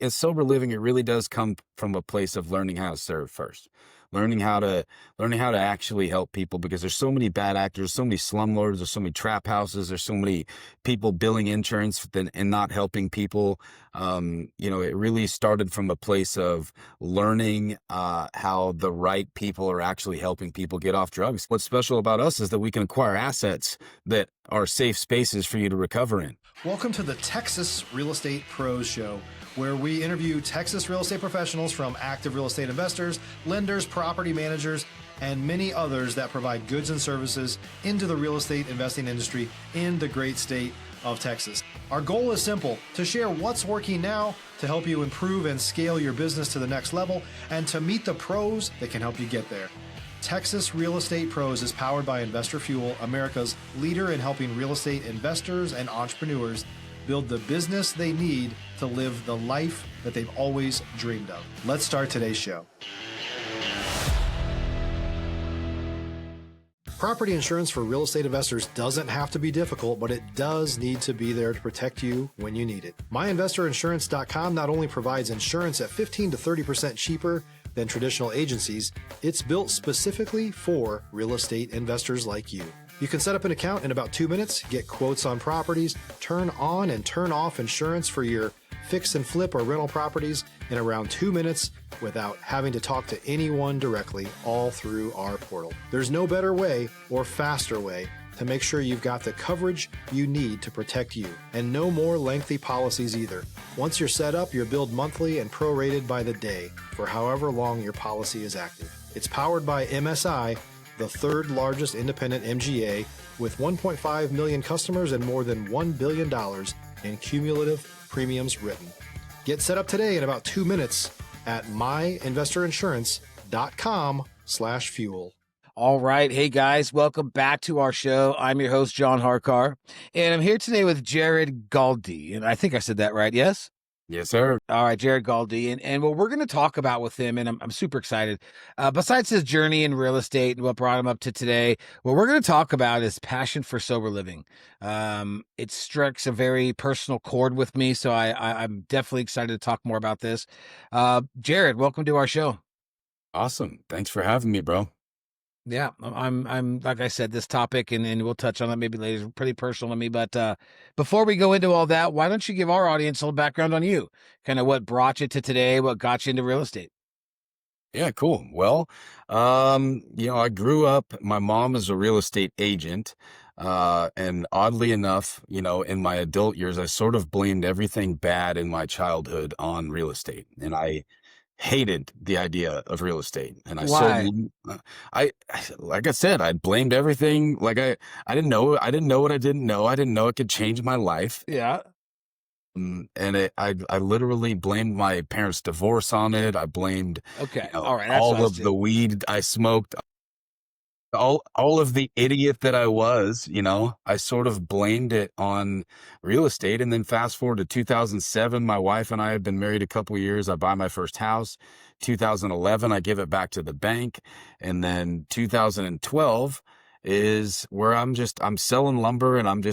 in sober living, it really does come from a place of learning how to serve first. Learning how to actually help people, because there's so many bad actors, so many slumlords, there's so many trap houses, there's so many people billing insurance and not helping people. It really started from a place of learning how the right people are actually helping people get off drugs. What's special about us is that we can acquire assets that are safe spaces for you to recover in. Welcome to the Texas Real Estate Pros Show, where we interview Texas real estate professionals from active real estate investors, lenders, property managers, and many others that provide goods and services into the real estate investing industry in the great state of Texas. Our goal is simple: to share what's working now to help you improve and scale your business to the next level, and to meet the pros that can help you get there. Texas Real Estate Pros is powered by Investor Fuel, America's leader in helping real estate investors and entrepreneurs build the business they need to live the life that they've always dreamed of. Let's start today's show. Property insurance for real estate investors doesn't have to be difficult, but it does need to be there to protect you when you need it. MyInvestorInsurance.com not only provides insurance at 15 to 30% cheaper than traditional agencies, it's built specifically for real estate investors like you. You can set up an account in about 2 minutes, get quotes on properties, turn on and turn off insurance for your fix and flip or rental properties in around 2 minutes without having to talk to anyone directly, all through our portal. There's no better way or faster way to make sure you've got the coverage you need to protect you, and no more lengthy policies either. Once you're set up, you're billed monthly and prorated by the day for however long your policy is active. It's powered by MSI, the third largest independent MGA, with 1.5 million customers and more than $1 billion in cumulative premiums written. Get set up today in about 2 minutes at myinvestorinsurance.com/fuel. All right. Hey, guys, welcome back to our show. I'm your host, John Harcar, and I'm here today with Jared Galde. And I think I said that right. Yes? Yes, sir. All right, Jared Galde. And what we're going to talk about with him, and I'm super excited, besides his journey in real estate and what brought him up to today, what we're going to talk about is passion for sober living. It strikes a very personal chord with me, so I'm definitely excited to talk more about this. Jared, welcome to our show. Awesome. Thanks for having me, bro. Yeah, I'm like I said, this topic, and we'll touch on it maybe later, is pretty personal to me. But before we go into all that, why don't you give our audience a little background on you? Kind of what brought you to today, what got you into real estate? Yeah, cool. Well, I grew up, my mom is a real estate agent. And oddly enough, in my adult years, I sort of blamed everything bad in my childhood on real estate. And I hated the idea of real estate. And Why? like I said, I blamed everything. Like I didn't know what I didn't know. I didn't know it could change my life. Yeah. I literally blamed my parents' divorce on it. I blamed, Okay. All right. That's what I all was of the doing. weed I smoked, all of the idiot that I was, I sort of blamed it on real estate. And then fast forward to 2007, my wife and I had been married a couple of years. I buy my first house. 2011, I give it back to the bank. And then 2012 is where I'm selling lumber, and I'm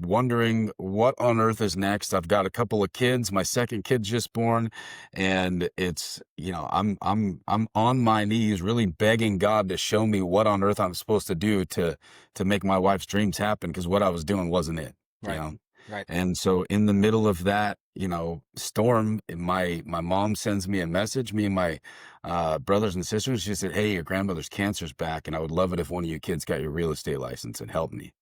wondering what on earth is next. I've got a couple of kids. My second kid's just born, and it's, I'm on my knees really begging God to show me what on earth I'm supposed to do to make my wife's dreams happen, because what I was doing wasn't it, Right. Right. And so in the middle of that, storm, my mom sends me a message, me and my brothers and sisters. She said, "Hey, your grandmother's cancer's back, and I would love it if one of you kids got your real estate license and helped me."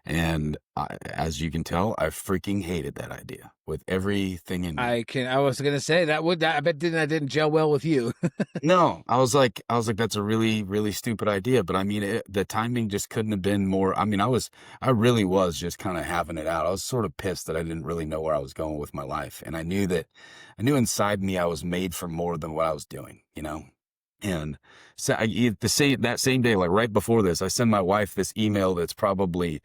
And as you can tell, I freaking hated that idea with everything in me. I was going to say I bet that didn't gel well with you. No, I was like, that's a really, really stupid idea. But I mean, the timing just couldn't have been more. I mean, I really was just kind of having it out. I was sort of pissed that I didn't really know where I was going with my life. And I knew inside me, I was made for more than what I was doing, And so that same day, like right before this, I send my wife this email that's probably,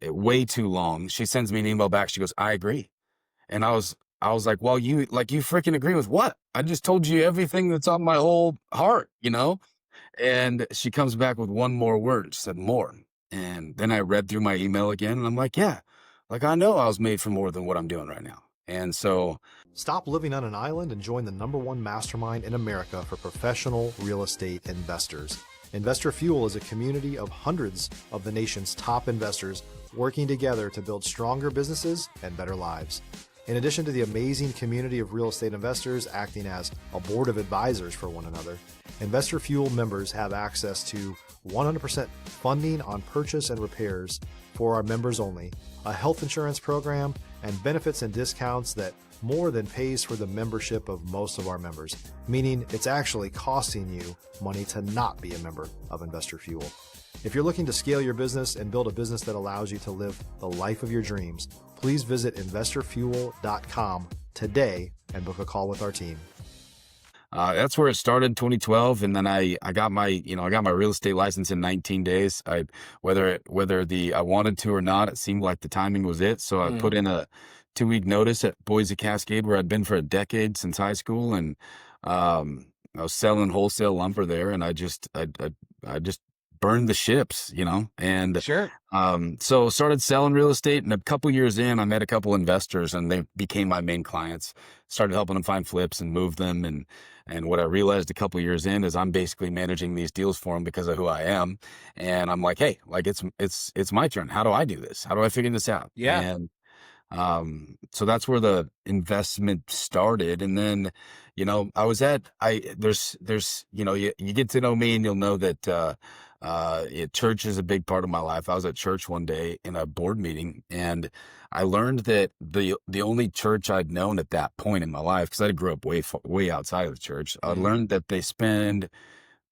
way too long. She sends me an email back. She goes, "I agree." And I was like, "Well, you freaking agree with what? I just told you everything that's on my whole heart, And she comes back with one more word. She said, "More." And then I read through my email again, and I'm like, yeah, like I know I was made for more than what I'm doing right now. And so Stop living on an island and join the #1 mastermind in America for professional real estate investors. Investor Fuel is a community of hundreds of the nation's top investors working together to build stronger businesses and better lives. In addition to the amazing community of real estate investors acting as a board of advisors for one another, Investor Fuel members have access to 100% funding on purchase and repairs for our members only, a health insurance program, and benefits and discounts that more than pays for the membership of most of our members, meaning it's actually costing you money to not be a member of Investor Fuel. If you're looking to scale your business and build a business that allows you to live the life of your dreams, please visit investorfuel.com today and book a call with our team. That's where it started, 2012, and then I got my real estate license in 19 days. Whether I wanted to or not, it seemed like the timing was it. So I put in a 2-week notice at Boise Cascade, where I'd been for a decade since high school, and I was selling wholesale lumber there, and I just burned the ships, and Sure. so started selling real estate, and a couple years in, I met a couple investors, and they became my main clients. Started helping them find flips and move them, and what I realized a couple years in is I'm basically managing these deals for them because of who I am, and I'm like, hey, like it's my turn. How do I do this? How do I figure this out? Yeah. And so that's where the investment started. And then, there's, you get to know me and you'll know that, church is a big part of my life. I was at church one day in a board meeting, and I learned that the only church I'd known at that point in my life, because I grew up way outside of the church, I learned that they spend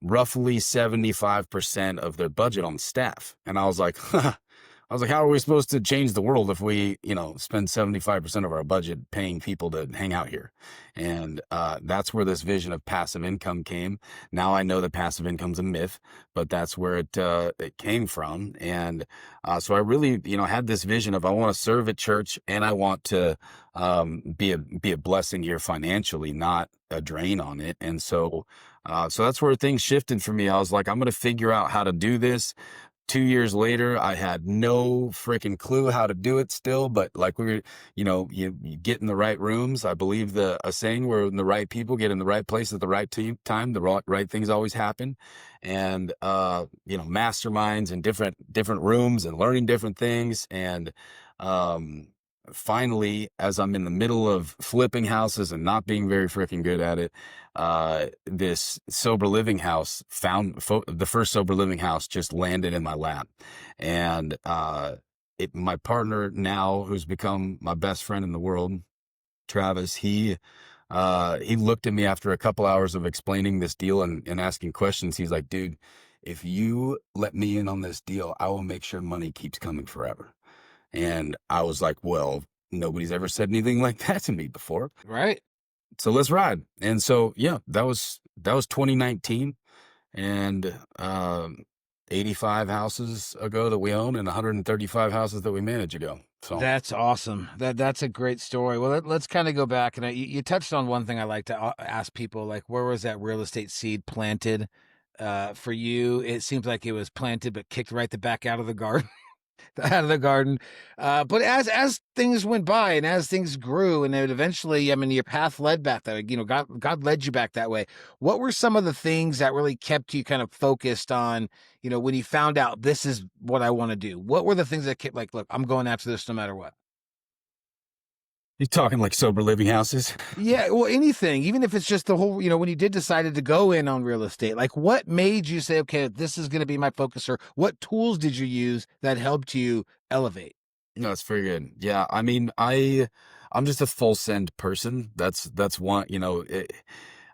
roughly 75% of their budget on staff. And I was like, how are we supposed to change the world if we, spend 75% of our budget paying people to hang out here? And that's where this vision of passive income came. Now I know that passive income's a myth, but that's where it came from. And so I really, had this vision of I want to serve at church, and I want to be a blessing here financially, not a drain on it. And so that's where things shifted for me. I was like, I'm going to figure out how to do this. 2 years later, I had no freaking clue how to do it still, but like you get in the right rooms. I believe a saying where the right people get in the right place at the right time, the right things always happen. And, masterminds and different rooms and learning different things. And, finally, as I'm in the middle of flipping houses and not being very freaking good at it, this sober living house the first sober living house just landed in my lap. And my partner now, who's become my best friend in the world, Travis, he looked at me after a couple hours of explaining this deal and asking questions. He's like, dude, if you let me in on this deal, I will make sure money keeps coming forever. And I was like, well, nobody's ever said anything like that to me before. Right. So let's ride. And so, yeah, that was 2019, and 85 houses ago that we own, and 135 houses that we manage ago. So That's awesome. That's a great story. Well, let's kind of go back, and you touched on one thing I like to ask people, like, where was that real estate seed planted for you? It seems like it was planted but kicked right the back out of the garden. But as things went by and as things grew, and it eventually, your path led back that way, God led you back that way. What were some of the things that really kept you kind of focused on, when you found out this is what I want to do? What were the things that kept like, look, I'm going after this no matter what? you're talking like sober living houses? Yeah, well, anything, even if it's just the whole, when you decided to go in on real estate, like what made you say, okay, this is going to be my focus, or what tools did you use that helped you elevate? No, it's very good. Yeah, I mean, I'm just a full send person. That's one.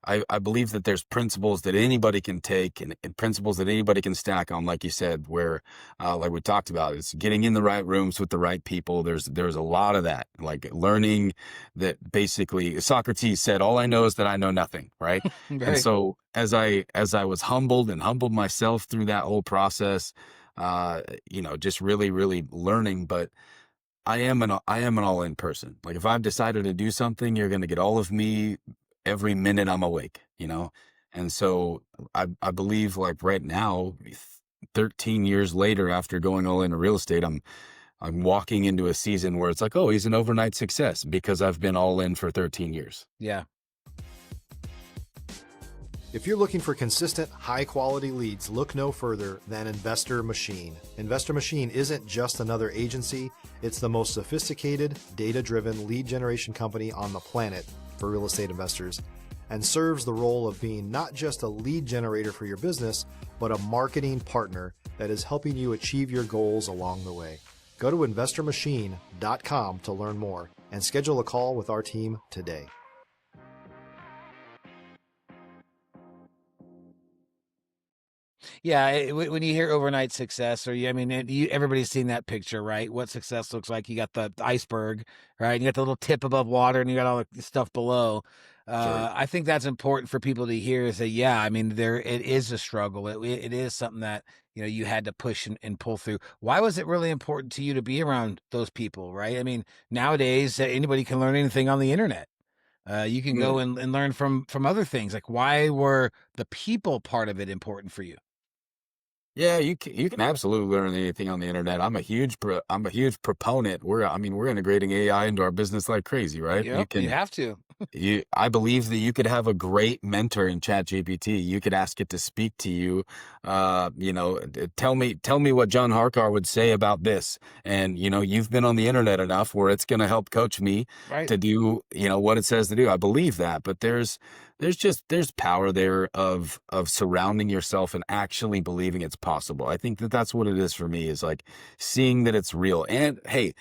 I believe that there's principles that anybody can take, and principles that anybody can stack on, like you said, where, like we talked about, it's getting in the right rooms with the right people. There's a lot of that, like learning that basically Socrates said, all I know is that I know nothing. Right. And Right. so as I was humbled myself through that whole process, just really, really learning, but I am an all-in person. Like if I've decided to do something, you're going to get all of me every minute I'm awake. And so I believe like right now, 13 years later, after going all into real estate, I'm I'm walking into a season where it's like, oh, he's an overnight success because I've been all in for 13 years. Yeah. If you're looking for consistent, high-quality leads, look no further than Investor Machine. Investor Machine isn't just another agency. It's the most sophisticated, data-driven lead generation company on the planet for real estate investors, and serves the role of being not just a lead generator for your business, but a marketing partner that is helping you achieve your goals along the way. Go to investormachine.com to learn more and schedule a call with our team today. Yeah, when you hear overnight success, or everybody's seen that picture, right? What success looks like. You got the iceberg, right? You got the little tip above water, and you got all the stuff below. Sure. I think that's important for people to hear. Is that, yeah, I mean, it is a struggle. It is something that you had to push and pull through. Why was it really important to you to be around those people, right? I mean, nowadays anybody can learn anything on the internet. You can go and learn from other things. Like, why were the people part of it important for you? Yeah, you can absolutely learn anything on the internet. I'm a huge proponent. We're integrating AI into our business like crazy, right? Yep, you have to. I believe that you could have a great mentor in ChatGPT. You could ask it to speak to you. Tell me what John Harcar would say about this. And you've been on the internet enough where it's going to help coach me Right. to do what it says to do. I believe that, but there's power there of surrounding yourself and actually believing it's possible. I think that that's what it is for me, is like seeing that it's real. And hey,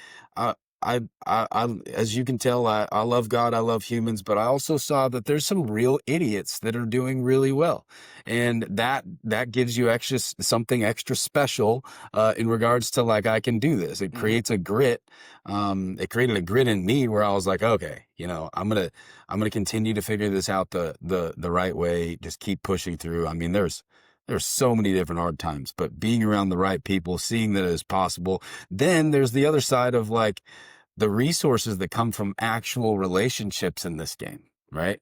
as you can tell, I love God, I love humans, but I also saw that there's some real idiots that are doing really well, and that gives you something extra special in regards to, like, I can do this. It creates a grit. It created a grit in me where I was like, okay, I'm gonna continue to figure this out the right way. Just keep pushing through. I mean, there's so many different hard times, but being around the right people, seeing that it is possible. Then there's the other side of, like, the resources that come from actual relationships in this game, right?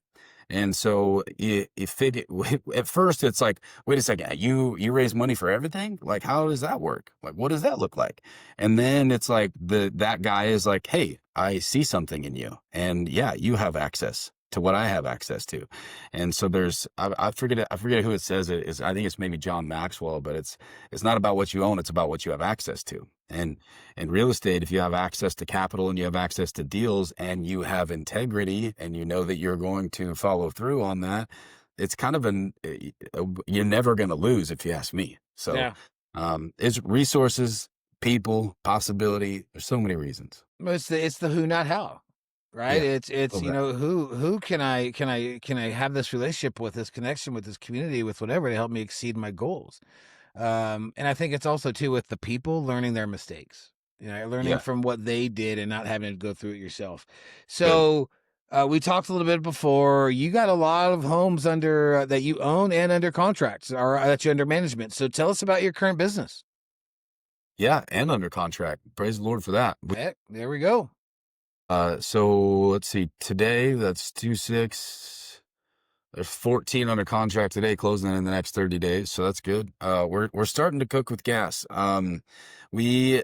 And so at first it's like, wait a second, you raise money for everything? Like, how does that work? Like, what does that look like? And then it's like that guy is like, hey, I see something in you, and yeah, you have access to what I have access to. And so I forget who it says it is. I think it's maybe John Maxwell, but it's not about what you own, it's about what you have access to. And in real estate, if you have access to capital and you have access to deals and you have integrity and you know that you're going to follow through on that, it's kind of you're never going to lose, if you ask me. So Yeah. it's resources, people, possibility. There's so many reasons. It's the who, not how. Right. Yeah, It's love that. who can I have this relationship with, this connection with, this community with, whatever, to help me exceed my goals. And I think it's also too with the people learning their mistakes, learning Yeah, from what they did and not having to go through it yourself. good. So we talked a little bit before. You got a lot of homes under that you own and under contracts, or that you're under management. So tell us about your current business. Yeah, and under contract. Praise the Lord for that. Heck, there we go. So let's see. Today, that's 2/6. There's 14 under contract today, closing in the next 30 days. So that's good. We're starting to cook with gas. We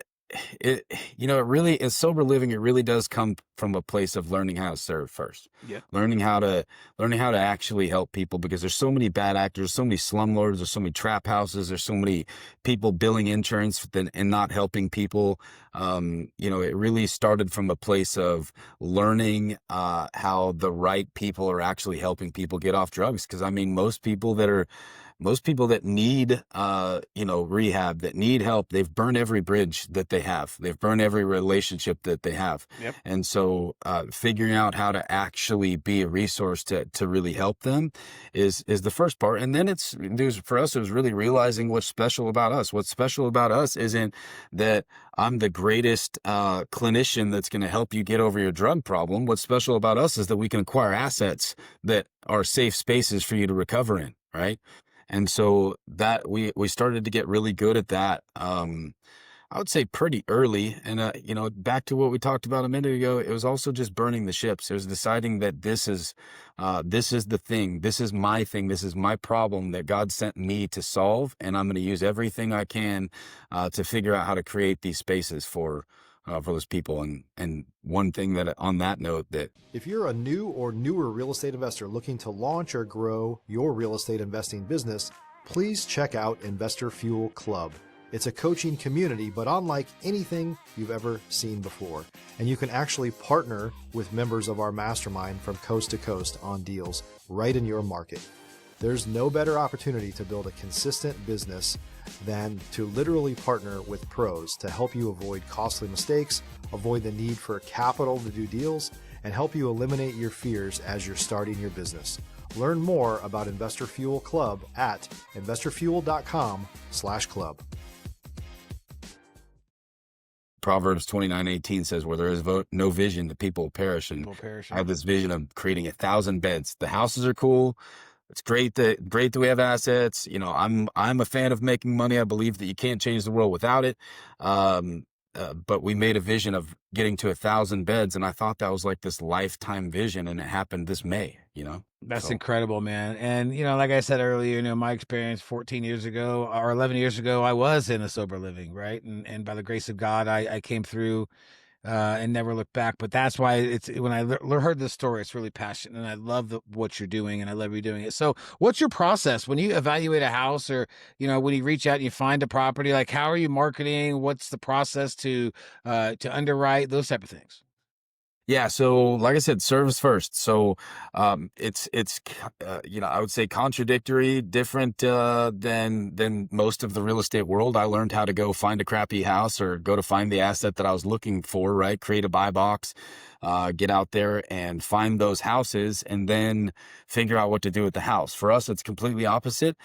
it it really is sober living. It really does come from a place of learning how to serve first, Yeah. learning how to actually help people, because there's so many bad actors, so many slumlords, there's so many trap houses, there's so many people billing insurance and not helping people. It really started from a place of learning how the right people are actually helping people get off drugs. Because I mean, most people that need rehab, that need help, they've burned every bridge that they have, they've burned every relationship that they have. Yep. And so figuring out how to actually be a resource to really help them is the first part. And then for us, it was really realizing what's special about us. What's special about us isn't that I'm the greatest clinician that's going to help you get over your drug problem. What's special about us is that we can acquire assets that are safe spaces for you to recover in, right? And so that we started to get really good at that. I would say pretty early. And back to what we talked about a minute ago, it was also just burning the ships. It was deciding that this is the thing. This is my thing. This is my problem that God sent me to solve, and I'm going to use everything I can to figure out how to create these spaces for for those people. And one thing that on that note that If you're a new or newer real estate investor looking to launch or grow your real estate investing business, please check out Investor Fuel Club. It's a coaching community, but unlike anything you've ever seen before. And you can actually partner with members of our mastermind from coast to coast on deals right in your market. There's no better opportunity to build a consistent business than to literally partner with pros to help you avoid costly mistakes, avoid the need for capital to do deals, and help you eliminate your fears as you're starting your business. Learn more about Investor Fuel Club at investorfuel.com/club. Proverbs 29:18 says, where there is no vision, the people perish. And I have this vision of creating 1,000 beds. The houses are cool. It's great that we have assets. You know, I'm a fan of making money. I believe that you can't change the world without it. But we made a vision of getting to 1,000 beds, and I thought that was like this lifetime vision, and it happened this May. You know, That's incredible, man. And, you know, like I said earlier, you know, my experience 14 years ago or 11 years ago, I was in a sober living, right? And by the grace of God, I came through and never looked back. But that's why it's when I heard this story, it's really passionate, and I love what you're doing, and I love you doing it. So what's your process when you evaluate a house, or, you know, when you reach out and you find a property, like how are you marketing? What's the process to underwrite those type of things? Yeah, so like I said, service first. So it's you know, I would say contradictory, different than most of the real estate world. I learned how to go find a crappy house or go to find the asset that I was looking for, right? Create a buy box, get out there and find those houses, and then figure out what to do with the house. For us, it's completely opposite.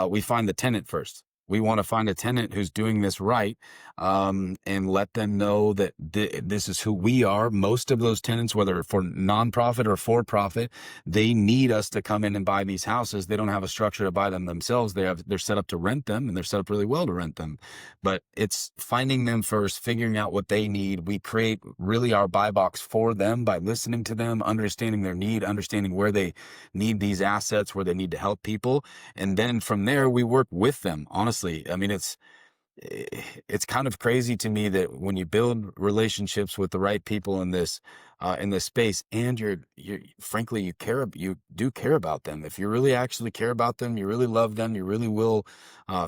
We find the tenant first. We want to find a tenant who's doing this right, and let them know that this is who we are. Most of those tenants, whether for nonprofit or for profit, they need us to come in and buy these houses. They don't have a structure to buy them themselves. They're set up to rent them, and they're set up really well to rent them. But it's finding them first, figuring out what they need. We create really our buy box for them by listening to them, understanding their need, understanding where they need these assets, where they need to help people. And then from there, we work with them. Honestly, I mean, it's kind of crazy to me that when you build relationships with the right people in this space, and you're frankly, you do care about them. If you really actually care about them, you really love them, you really will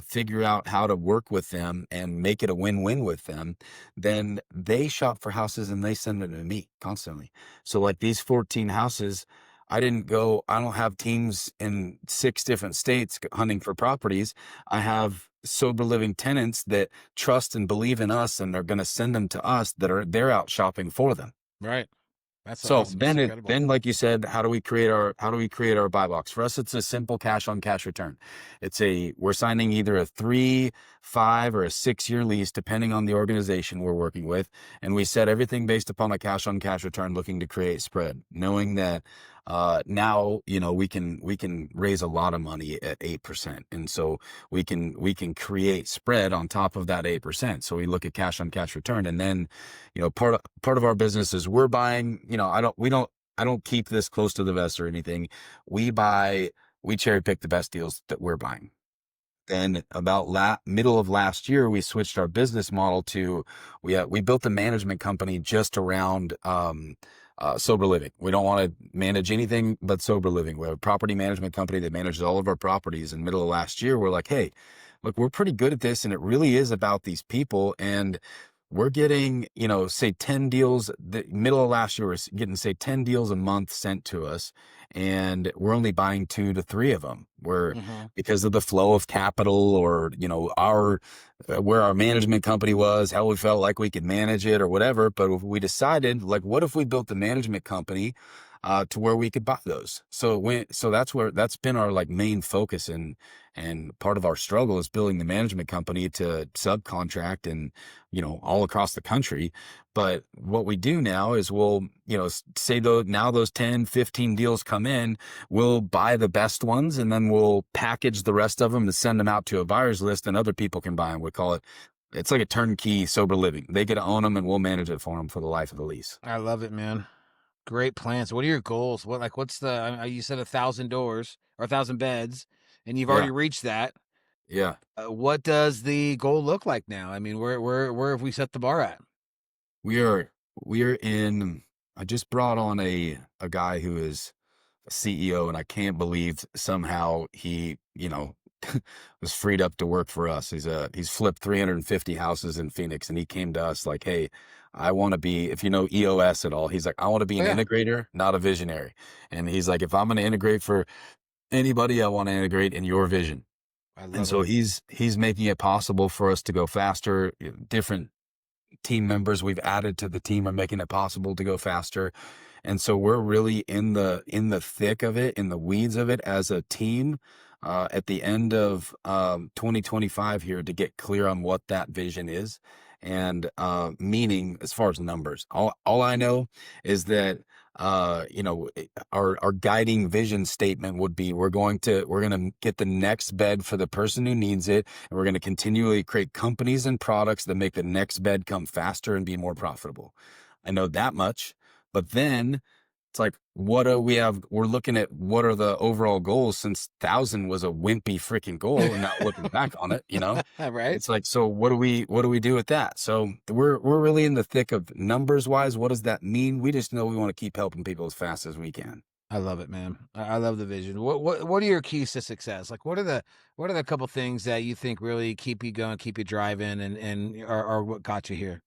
figure out how to work with them and make it a win-win with them, then they shop for houses and they send them to me constantly. So like these 14 houses, I don't have teams in 6 different states hunting for properties. I have sober living tenants that trust and believe in us, and they're going to send them to us they're out shopping for them. Right. That's So awesome. That's incredible. then, like you said, how do we create our buy box? For us, it's a simple cash on cash return. We're signing either a 3, 5, or a 6-year lease, depending on the organization we're working with. And we set everything based upon a cash on cash return, looking to create spread, knowing that now, you know, we can raise a lot of money at 8%. And so we can create spread on top of that 8%. So we look at cash on cash return. And then, you know, part of our business is we're buying, you know, I don't keep this close to the vest or anything. We cherry pick the best deals that we're buying. Then about middle of last year, we switched our business model to, we built a management company just around, sober living. We don't want to manage anything but sober living. We have a property management company that manages all of our properties. In middle of last year, we're like, hey, look, we're pretty good at this, and it really is about these people. And we're getting, you know, say 10 deals. The middle of last year, we're getting, say, 10 deals a month sent to us, and we're only buying 2 to 3 of them. Because of the flow of capital, or, you know, where our management company was, how we felt like we could manage it or whatever. But we decided, like, what if we built the management company to where we could buy those? So that's been our like main focus, and part of our struggle is building the management company to subcontract, and, you know, all across the country. But what we do now is we'll, you know, say now those 10, 15 deals come in, we'll buy the best ones, and then we'll package the rest of them and send them out to a buyer's list, and other people can buy them. We call it's like a turnkey sober living. They get to own them, and we'll manage it for them for the life of the lease. I love it, man. Great plans. What are your goals? What's you said 1,000 doors or 1,000 beds, and you've already Yeah. reached that. Yeah. What does the goal look like now? I mean, where have we set the bar at? We are we are in I just brought on a guy who is a CEO, and I can't believe somehow he, was freed up to work for us. He's flipped 350 houses in Phoenix, and he came to us like, "Hey, I want to be, if you know EOS at all, he's like, I want to be Oh an yeah, integrator, not a visionary." And he's like, "If I'm going to integrate for anybody, I want to integrate in your vision." I And love so it. he's making it possible for us to go faster. Different team members we've added to the team are making it possible to go faster. And so we're really in the thick of it, in the weeds of it as a team, at the end of 2025 here to get clear on what that vision is and meaning as far as numbers. All I know is that our guiding vision statement would be we're going to get the next bed for the person who needs it, and we're going to continually create companies and products that make the next bed come faster and be more profitable. I know that much. But then it's like, what do we have? We're looking at what are the overall goals, since 1,000 was a wimpy freaking goal and not looking back on it. Right. It's like, so what do we do with that? So we're really in the thick of numbers wise. What does that mean? We just know we want to keep helping people as fast as we can. I love it, man. I love the vision. What are your keys to success? Like, what are the couple things that you think really keep you going, keep you driving, and are what got you here?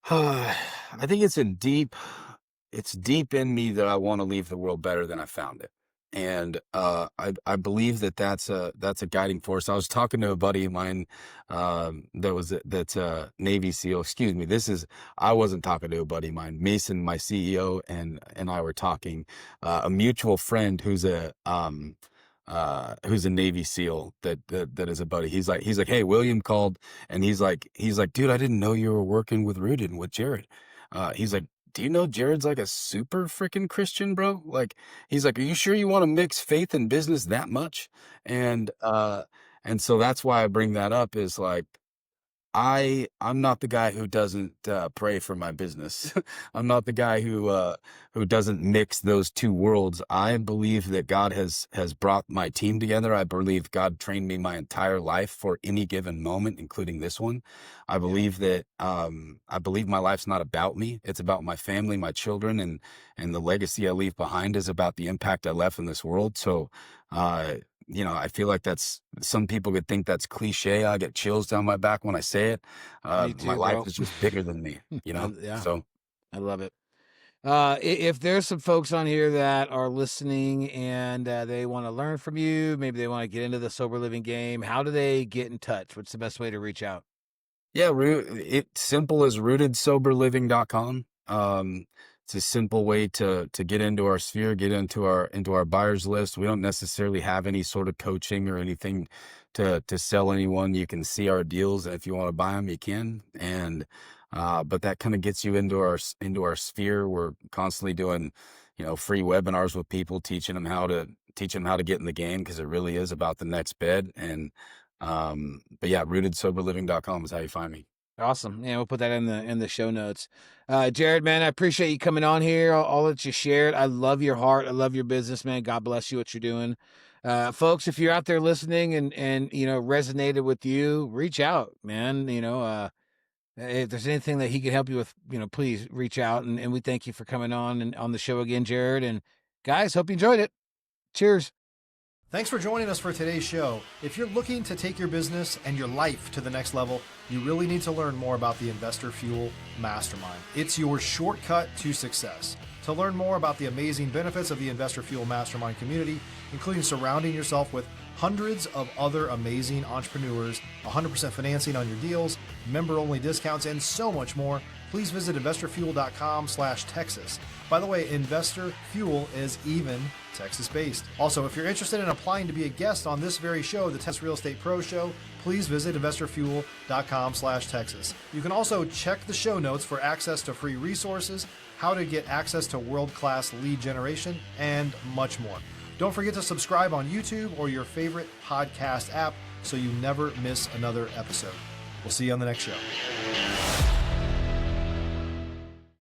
I think it's deep in me that I want to leave the world better than I found it. And I believe that that's a guiding force. I was talking to a buddy of mine that's a Navy SEAL. Excuse me. I wasn't talking to a buddy of mine. Mason, my CEO, and I were talking. A mutual friend who's a Navy SEAL that is a buddy. He's like, "Hey, William called," and he's like, "Dude, I didn't know you were working with Rooted and with Jared." He's like, "Do you know Jared's like a super freaking Christian, bro?" Like, he's like, "Are you sure you want to mix faith and business that much?" And so that's why I bring that up, is like, I'm not the guy who doesn't pray for my business. I'm not the guy who doesn't mix those two worlds. I believe that God has brought my team together. I believe God trained me my entire life for any given moment, including this one. Yeah, I believe my life's not about me. It's about my family, my children, and the legacy I leave behind is about the impact I left in this world. So uh I feel like some people could think that's cliche. I get chills down my back when I say it. me My too, life bro. is just bigger than me, Yeah, So I love it. If there's some folks on here that are listening and they want to learn from you, maybe they want to get into the sober living game, how do they get in touch? What's the best way to reach out? yeah, it's simple as rootedsoberliving.com. It's a simple way to get into our sphere, get into our buyers list. We don't necessarily have any sort of coaching or anything to sell anyone. You can see our deals, and if you want to buy them, you can. And but that kind of gets you into our sphere. We're constantly doing, free webinars with people, teaching them how to get in the game, because it really is about the next bed. And but yeah, rootedsoberliving.com is how you find me. Awesome. Yeah, we'll put that in the show notes. Jared, man, I appreciate you coming on here. All that you shared. I love your heart. I love your business, man. God bless you what you're doing. Folks, if you're out there listening and resonated with you, reach out, man. If there's anything that he can help you with, please reach out. And we thank you for coming on and on the show again, Jared. And guys, hope you enjoyed it. Cheers. Thanks for joining us for today's show. If you're looking to take your business and your life to the next level, you really need to learn more about the Investor Fuel Mastermind. It's your shortcut to success. To learn more about the amazing benefits of the Investor Fuel Mastermind community, including surrounding yourself with hundreds of other amazing entrepreneurs, 100% financing on your deals, member-only discounts, and so much more, please visit investorfuel.com/Texas. By the way, Investor Fuel is even Texas-based. Also, if you're interested in applying to be a guest on this very show, the Texas Real Estate Pro Show, please visit investorfuel.com/Texas. You can also check the show notes for access to free resources, how to get access to world-class lead generation, and much more. Don't forget to subscribe on YouTube or your favorite podcast app so you never miss another episode. We'll see you on the next show.